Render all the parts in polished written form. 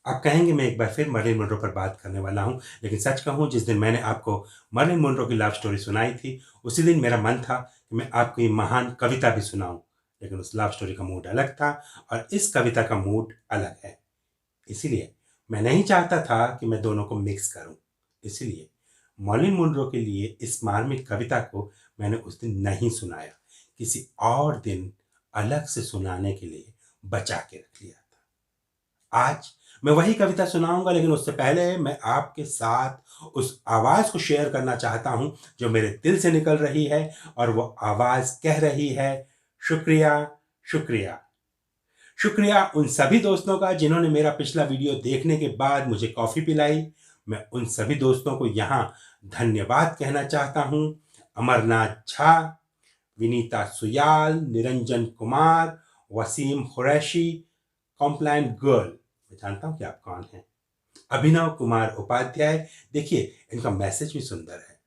आप कहेंगे मैं एक बार फिर मर्लिन मोनरो पर बात करने वाला हूँ, लेकिन सच कहूँ जिस दिन मैंने आपको मर्लिन मोनरो की लव स्टोरी सुनाई थी, उसी दिन मेरा मन था कि मैं आपको ये महान कविता भी सुनाऊँ। लेकिन उस लव स्टोरी का मूड अलग था और इस कविता का मूड अलग है। इसीलिए मैं नहीं चाहता था कि मैं दोनों को मिक्स करूँ। इसीलिए मर्लिन मोनरो के लिए इस मार्मिक कविता को मैंने उस दिन नहीं सुनाया, किसी और दिन अलग से सुनाने के लिए बचा के रख लिया था। आज मैं वही कविता सुनाऊंगा, लेकिन उससे पहले मैं आपके साथ उस आवाज को शेयर करना चाहता हूं जो मेरे दिल से निकल रही है, और वो आवाज कह रही है, शुक्रिया, शुक्रिया। शुक्रिया उन सभी दोस्तों का जिन्होंने मेरा पिछला वीडियो देखने के बाद मुझे कॉफी पिलाई। मैं उन सभी दोस्तों को यहाँ धन्यवाद कहना चाहता हूँ। अमरनाथ झा, विनीता सुयाल, निरंजन कुमार, वसीम कुरैशी, कॉम्प्लाइन गर्ल, मैं जानता हूं कि आप कौन हैं, अभिनव कुमार उपाध्याय, देखिए इनका मैसेज भी सुंदर है,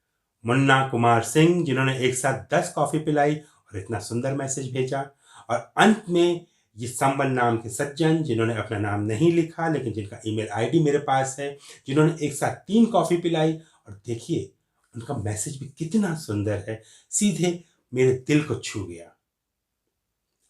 मुन्ना कुमार सिंह जिन्होंने एक साथ 10 कॉफी पिलाई और इतना सुंदर मैसेज भेजा, और अंत में ये संबल नाम के सज्जन जिन्होंने अपना नाम नहीं लिखा लेकिन जिनका ईमेल आईडी मेरे पास है, जिन्होंने एक साथ 3 कॉफी पिलाई। और देखिए उनका मैसेज भी कितना सुंदर है, सीधे मेरे दिल को छू गया।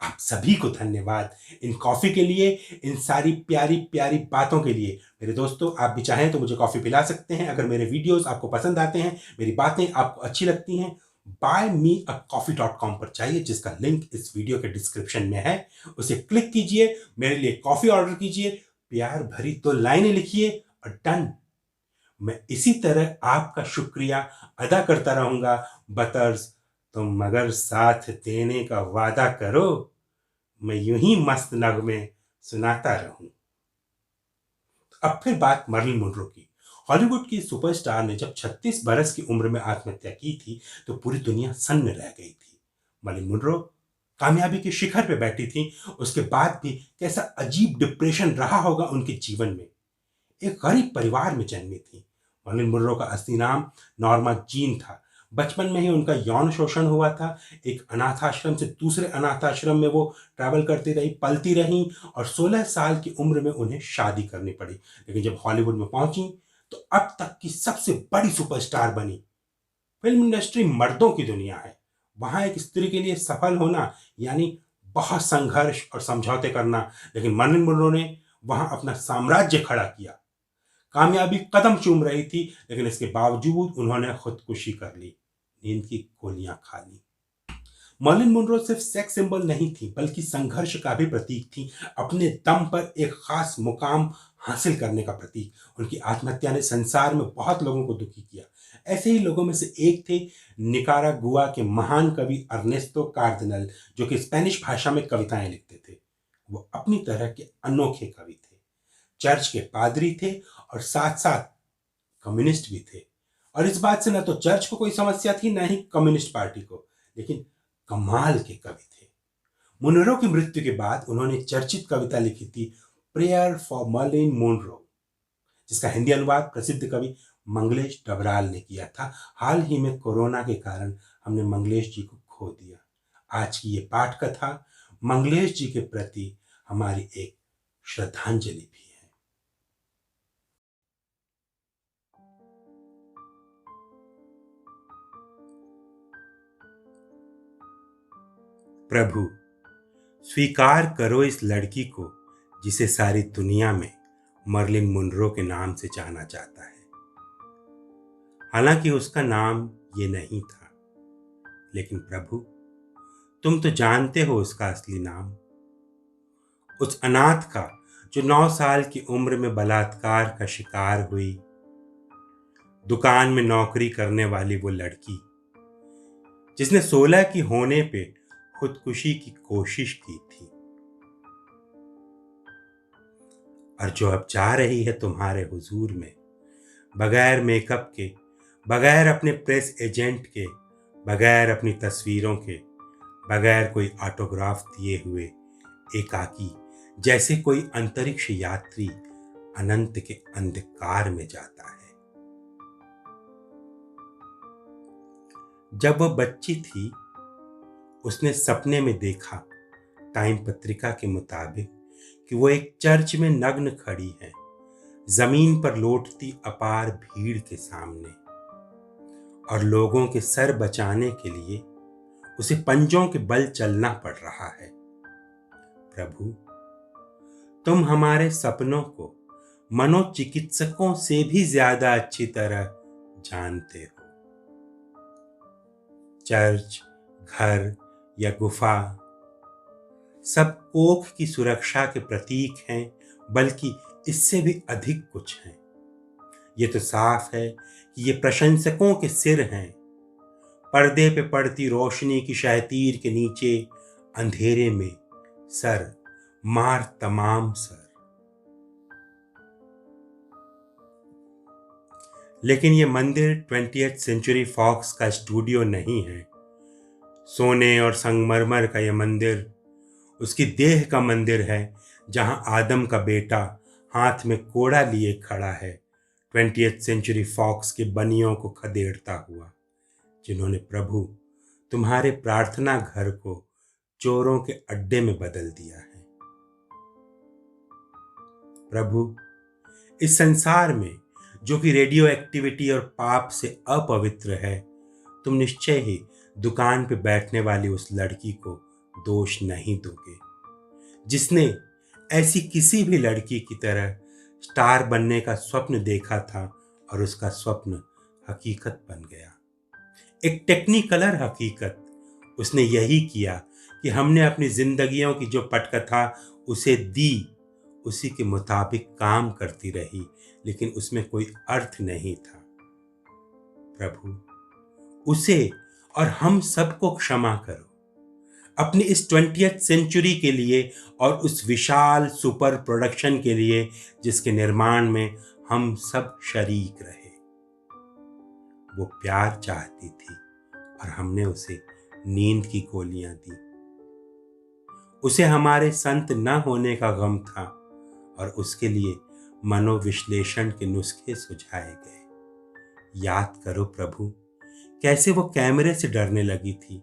आप सभी को धन्यवाद इन कॉफी के लिए, इन सारी प्यारी प्यारी बातों के लिए। मेरे दोस्तों, आप भी चाहें तो मुझे कॉफी पिला सकते हैं। अगर मेरे वीडियोस आपको पसंद आते हैं, मेरी बातें आपको अच्छी लगती हैं, buymeacoffee.com पर जाइए, जिसका लिंक इस वीडियो के डिस्क्रिप्शन में है। उसे क्लिक कीजिए, मेरे लिए कॉफी ऑर्डर कीजिए, प्यार भरी 2 लाइनें लिखिए और डन। मैं इसी तरह आपका शुक्रिया अदा करता रहूंगा। बतर्स, तुम मगर साथ देने का वादा करो, मैं यूं ही मस्त नगमे सुनाता रहूं। अब फिर बात मर्लिन मोनरो की। हॉलीवुड की सुपरस्टार ने जब 36 बरस की उम्र में आत्महत्या की थी तो पूरी दुनिया सन्न रह गई थी। मर्लिन मोनरो कामयाबी के शिखर पे बैठी थी, उसके बाद भी कैसा अजीब डिप्रेशन रहा होगा उनके जीवन में। एक गरीब परिवार में जन्मी थी। मर्लिन मोनरो का असली नाम नॉर्मा जीन था। बचपन में ही उनका यौन शोषण हुआ था। एक अनाथ आश्रम से दूसरे अनाथ आश्रम में वो ट्रैवल करती रही, पलती रही, और 16 साल की उम्र में उन्हें शादी करनी पड़ी। लेकिन जब हॉलीवुड में पहुंची तो अब तक की सबसे बड़ी सुपरस्टार बनी। फिल्म इंडस्ट्री मर्दों की दुनिया है। वहां एक स्त्री के लिए सफल होना यानी बहुत संघर्ष और समझौते करना, लेकिन मर्लिन मोनरो ने वहां अपना साम्राज्य खड़ा किया। कामयाबी कदम चूम रही थी, लेकिन इसके बावजूद उन्होंने खुदकुशी कर ली, नींद की गोलियां खा ली। मर्लिन मोनरो सिर्फ सेक्स सिंबल नहीं थी, बल्कि संघर्ष का भी प्रतीक थी, अपने दम पर एक खास मुकाम हासिल करने का प्रतीक। उनकी आत्महत्या ने संसार में बहुत लोगों को दुखी किया। ऐसे ही लोगों में से एक थे निकारागुआ के महान कवि अर्नेस्टो कार्दिनल, जो कि स्पेनिश भाषा में कविताएं लिखते थे। वो अपनी तरह के अनोखे कवि थे, चर्च के पादरी थे और साथ साथ कम्युनिस्ट भी थे। और इस बात से न तो चर्च को कोई समस्या थी, न ही कम्युनिस्ट पार्टी को, लेकिन कमाल के कवि थे। मुनरो की मृत्यु के बाद उन्होंने चर्चित कविता लिखी थी, प्रेयर फॉर मर्लिन मोनरो, जिसका हिंदी अनुवाद प्रसिद्ध कवि मंगलेश डबराल ने किया था। हाल ही में कोरोना के कारण हमने मंगलेश जी को खो दिया। आज की ये पाठ कथा मंगलेश जी के प्रति हमारी एक श्रद्धांजलि भी है। प्रभु, स्वीकार करो इस लड़की को जिसे सारी दुनिया में मर्लिन मुनरो के नाम से जाना जाता है। हालांकि उसका नाम ये नहीं था, लेकिन प्रभु, तुम तो जानते हो उसका असली नाम। उस अनाथ का जो 9 साल की उम्र में बलात्कार का शिकार हुई, दुकान में नौकरी करने वाली वो लड़की जिसने 16 की होने पे खुदकुशी की कोशिश की थी, और जो अब जा रही है तुम्हारे हुजूर में बगैर मेकअप के, बगैर अपने प्रेस एजेंट के, बगैर अपनी तस्वीरों के, बगैर कोई ऑटोग्राफ दिए हुए, एकाकी, जैसे कोई अंतरिक्ष यात्री अनंत के अंधकार में जाता है। जब वह बच्ची थी, उसने सपने में देखा, टाइम पत्रिका के मुताबिक, कि वो एक चर्च में नग्न खड़ी है जमीन पर लौटती अपार भीड़ के सामने, और लोगों के सर बचाने के लिए उसे पंजों के बल चलना पड़ रहा है। प्रभु, तुम हमारे सपनों को मनोचिकित्सकों से भी ज्यादा अच्छी तरह जानते हो। चर्च, घर या गुफा सब कोख की सुरक्षा के प्रतीक हैं, बल्कि इससे भी अधिक कुछ हैं। ये तो साफ है कि ये प्रशंसकों के सिर हैं। पर्दे पे पड़ती रोशनी की शहतीर के नीचे अंधेरे में सर, मार तमाम सर। लेकिन ये मंदिर 20th सेंचुरी फॉक्स का स्टूडियो नहीं है। सोने और संगमरमर का यह मंदिर उसकी देह का मंदिर है, जहां आदम का बेटा हाथ में कोड़ा लिए खड़ा है, 20th सेंचुरी फॉक्स के बनियों को खदेड़ता हुआ, जिन्होंने प्रभु तुम्हारे प्रार्थना घर को चोरों के अड्डे में बदल दिया है। प्रभु, इस संसार में जो कि रेडियो एक्टिविटी और पाप से अपवित्र है, तुम निश्चय ही दुकान पे बैठने वाली उस लड़की को दोष नहीं दोगे, जिसने ऐसी किसी भी लड़की की तरह स्टार बनने का स्वप्न देखा था और उसका स्वप्न हकीकत बन गया। एक टेक्निकलर हकीकत। उसने यही किया कि हमने अपनी जिंदगियों की जो पटकथा उसे दी, उसी के मुताबिक काम करती रही, लेकिन उसमें कोई अर्थ नहीं था। प्रभु, उसे और हम सबको क्षमा करो, अपनी इस 20th सेंचुरी के लिए और उस विशाल सुपर प्रोडक्शन के लिए जिसके निर्माण में हम सब शरीक रहे। वो प्यार चाहती थी और हमने उसे नींद की गोलियां दी। उसे हमारे संत न होने का गम था और उसके लिए मनोविश्लेषण के नुस्खे सुझाए गए। याद करो प्रभु, कैसे वो कैमरे से डरने लगी थी,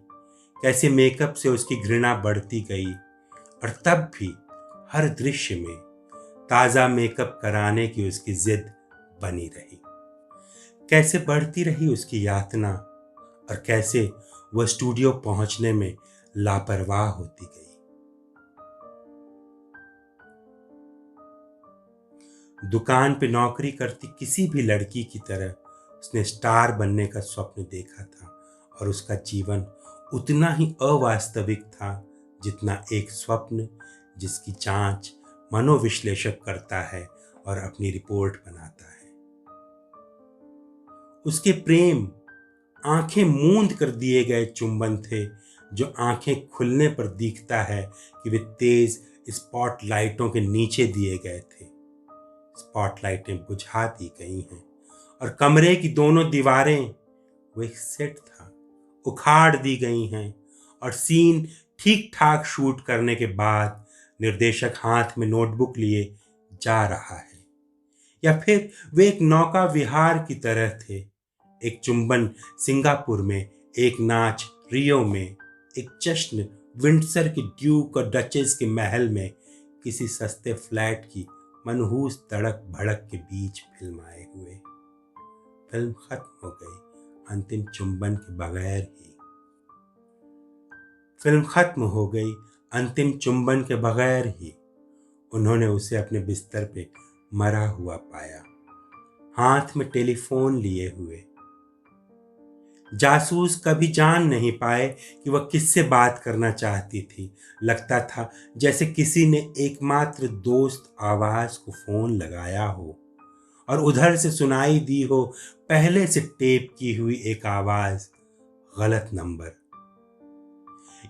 कैसे मेकअप से उसकी घृणा बढ़ती गई, और तब भी हर दृश्य में ताजा मेकअप कराने की उसकी जिद बनी रही। कैसे बढ़ती रही उसकी यातना, और कैसे वह स्टूडियो पहुंचने में लापरवाह होती गई। दुकान पे नौकरी करती किसी भी लड़की की तरह उसने स्टार बनने का स्वप्न देखा था, और उसका जीवन उतना ही अवास्तविक था जितना एक स्वप्न जिसकी जांच मनोविश्लेषक करता है और अपनी रिपोर्ट बनाता है। उसके प्रेम आंखें मूंद कर दिए गए चुंबन थे, जो आंखें खुलने पर दिखता है कि वे तेज स्पॉटलाइटों के नीचे दिए गए थे। स्पॉटलाइटें बुझा दी गई हैं और कमरे की दोनों दीवारें, वो एक सेट था, उखाड़ दी गई हैं, और सीन ठीक ठाक शूट करने के बाद निर्देशक हाथ में नोटबुक लिए जा रहा है। या फिर वे एक नौका विहार की तरह थे, एक चुंबन सिंगापुर में, एक नाच रियो में, एक जश्न विंडसर की ड्यूक और डचेस के महल में, किसी सस्ते फ्लैट की मनहूस तड़क भड़क के बीच फिल्माए हुए। फिल्म खत्म हो गई अंतिम चुंबन के बगैर ही। फिल्म खत्म हो गई अंतिम चुंबन के बगैर ही। उन्होंने उसे अपने बिस्तर पे मरा हुआ पाया, हाथ में टेलीफोन लिए हुए। जासूस कभी जान नहीं पाए कि वह किससे बात करना चाहती थी। लगता था जैसे किसी ने एकमात्र दोस्त आवाज को फोन लगाया हो और उधर से सुनाई दी हो पहले से टेप की हुई एक आवाज, गलत नंबर।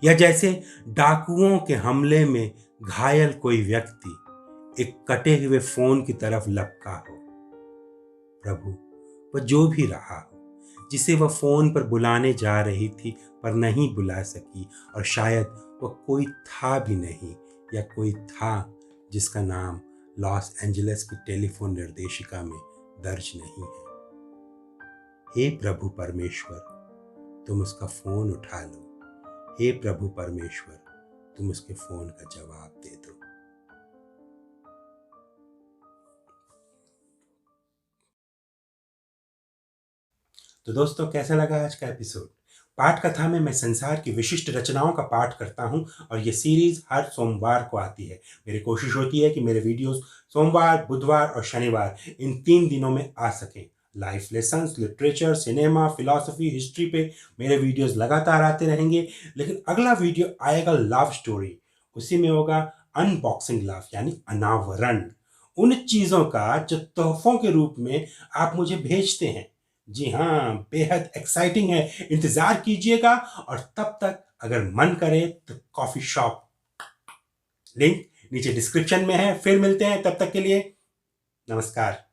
या जैसे डाकुओं के हमले में घायल कोई व्यक्ति एक कटे हुए फोन की तरफ लपका हो। प्रभु, वह जो भी रहा हो, जिसे वह फोन पर बुलाने जा रही थी पर नहीं बुला सकी, और शायद वह कोई था भी नहीं, या कोई था जिसका नाम लॉस एंजलिस की टेलीफोन निर्देशिका में दर्ज नहीं है। हे प्रभु परमेश्वर, तुम उसका फोन उठा लो। हे प्रभु परमेश्वर, तुम उसके फोन का जवाब दे दो। तो दोस्तों, कैसा लगा आज का एपिसोड? पाठ कथा में मैं संसार की विशिष्ट रचनाओं का पाठ करता हूं और ये सीरीज हर सोमवार को आती है। मेरी कोशिश होती है कि मेरे वीडियोस सोमवार, बुधवार और शनिवार इन 3 दिनों में आ सकें। Life lessons, literature, cinema, philosophy, history पे मेरे वीडियोस लगातार आते रहेंगे। लेकिन अगला वीडियो आएगा लव स्टोरी। उसी में होगा अनबॉक्सिंग लव, यानी अनावरण उन चीज़ों का जो तोहफों के रूप में आप मुझे भेजते हैं। जी हाँ, बेहद एक्साइटिंग है, इंतज़ार कीजिएगा। और तब तक अगर मन करे तो कॉफ़ी शॉप, लिंक नीचे डिस्क्रिप्शन में है। फिर मिलते हैं, तब तक के लिए नमस्कार।